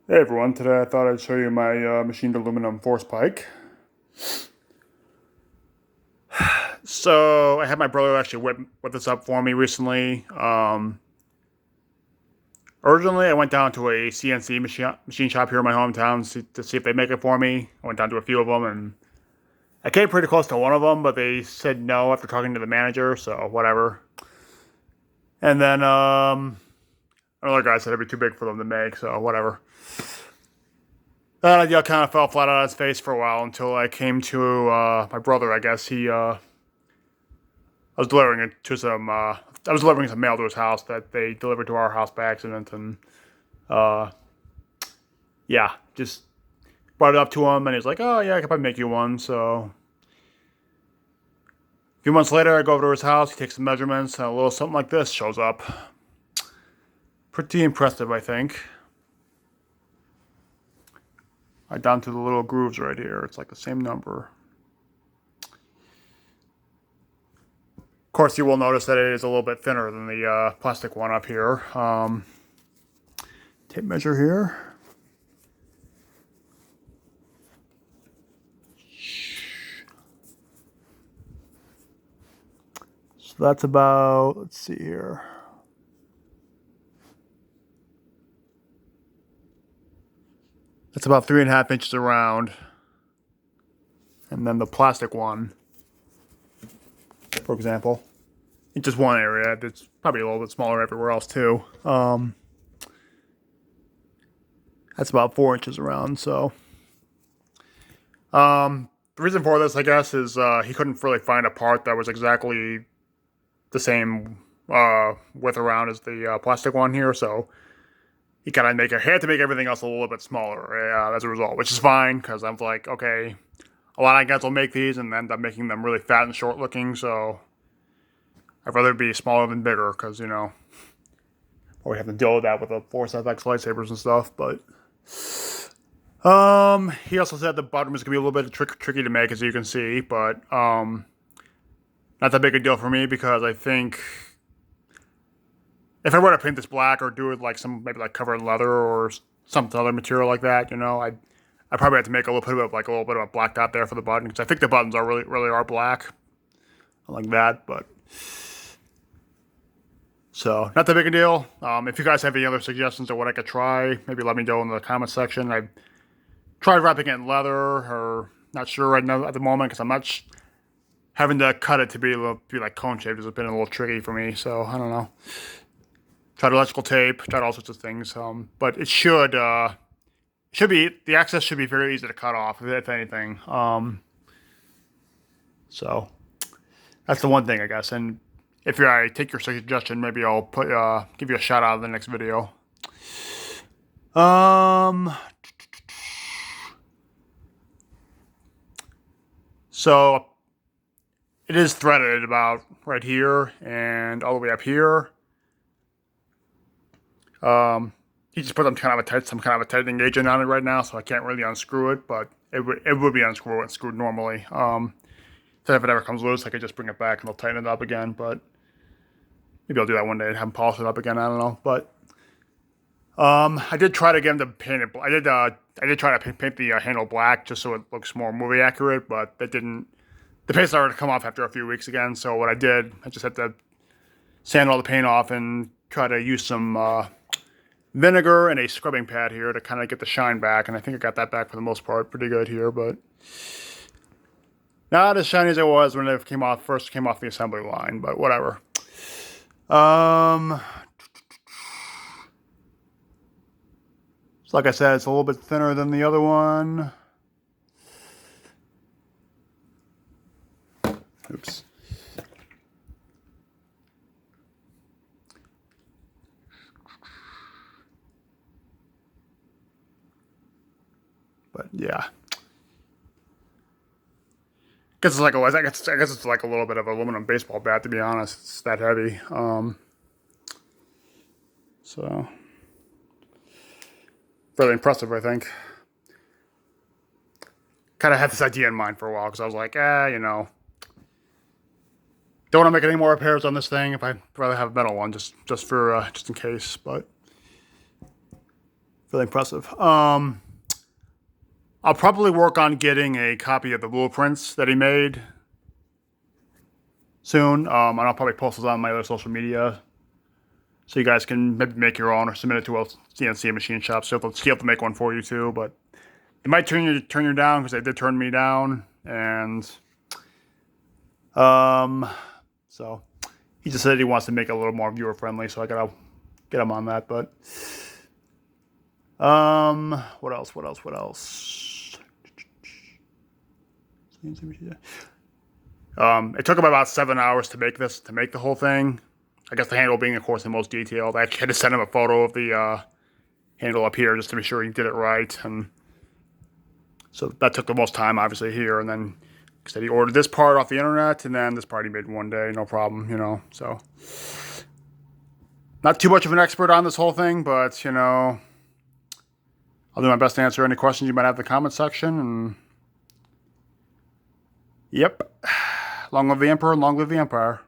Hey everyone, today I thought I'd show you my machined aluminum force pike. So I had my brother actually whip this up for me recently. Originally I went down to a CNC machine shop here in my hometown to see if they make it for me. I went down to a few of them and I came pretty close to one of them, but they said no after talking to the manager, so whatever. And then another guy said it'd be too big for them to make, so whatever. That idea kind of fell flat on its face for a while until I came to my brother. I guess I was delivering it to some. I was delivering some mail to his house that they delivered to our house by accident, and uh, yeah, just brought it up to him, and he's like, "Oh yeah, I could probably make you one." So a few months later, I go over to his house. He takes some measurements, and a little something like this shows up. Pretty impressive, I think. Right down to the little grooves right here. It's like the same number. Of course, you will notice that it is a little bit thinner than the plastic one up here. Tape measure here. So that's about, let's see here. That's about 3.5 inches around. And then the plastic one, for example, in just one area, it's probably a little bit smaller everywhere else too. That's about 4 inches around. So the reason for this, I guess, is he couldn't really find a part that was exactly the same width around as the plastic one here. So he kind of had to make everything else a little bit smaller as a result, which is fine because I'm like, okay, a lot of guys will make these and end up making them really fat and short looking. So I'd rather be smaller than bigger because, you know, we have to deal with that with the Force FX lightsabers and stuff. But he also said the bottom is gonna be a little bit tricky to make, as you can see, but not that big a deal for me because I think if I were to paint this black or do it like maybe like cover in leather or some other material like that, you know, I probably have to make a little bit of a black dot there for the button because I think the buttons are really are black, like that. But so not that big a deal. If you guys have any other suggestions of what I could try, maybe let me know in the comment section. I tried wrapping it in leather, or not sure right now at the moment because I'm not having to cut it to be like cone shaped has been a little tricky for me. So I don't know. Tried electrical tape, tried all sorts of things. But it should be the access should be very easy to cut off if anything. So that's the one thing I guess. And if I take your suggestion, maybe I'll give you a shout out in the next video. So it is threaded about right here and all the way up here. He just put some kind of a tightening agent on it right now, so I can't really unscrew it, but it would be unscrewed normally. So if it ever comes loose, I could just bring it back and they'll tighten it up again. But maybe I'll do that one day and have them polish it up again. I don't know, but I did try to get him to paint it. I did try to paint the handle black just so it looks more movie accurate, but that didn't. The paint started to come off after a few weeks again. So what I did, I just had to sand all the paint off and try to use some vinegar and a scrubbing pad here to kind of get the shine back. And I think I got that back for the most part pretty good here, but not as shiny as it was when it first came off the assembly line, but whatever. So like I said, it's a little bit thinner than the other one. Oops. But yeah. I guess it's like a little bit of an aluminum baseball bat, to be honest. It's that heavy. So fairly impressive, I think. Kind of had this idea in mind for a while because I was like, you know, don't want to make any more repairs on this thing. If I'd rather have a metal one, just in case. But Really impressive. I'll probably work on getting a copy of the blueprints that he made soon. And I'll probably post those on my other social media, so you guys can maybe make your own or submit it to a CNC machine shop. So they'll have to make one for you too, but they might turn you down, because they did turn me down. And so he just said he wants to make it a little more viewer friendly, so I gotta get him on that. But what else? It took about 7 hours to make the whole thing. I guess the handle being, of course, the most detailed. I actually had to send him a photo of the handle up here just to be sure he did it right. And so that took the most time, obviously, here. And then he said he ordered this part off the internet, and then this part he made in one day, no problem, you know. So not too much of an expert on this whole thing, but, you know, I'll do my best to answer any questions you might have in the comment section. And yep, long live the Emperor, long live the Empire.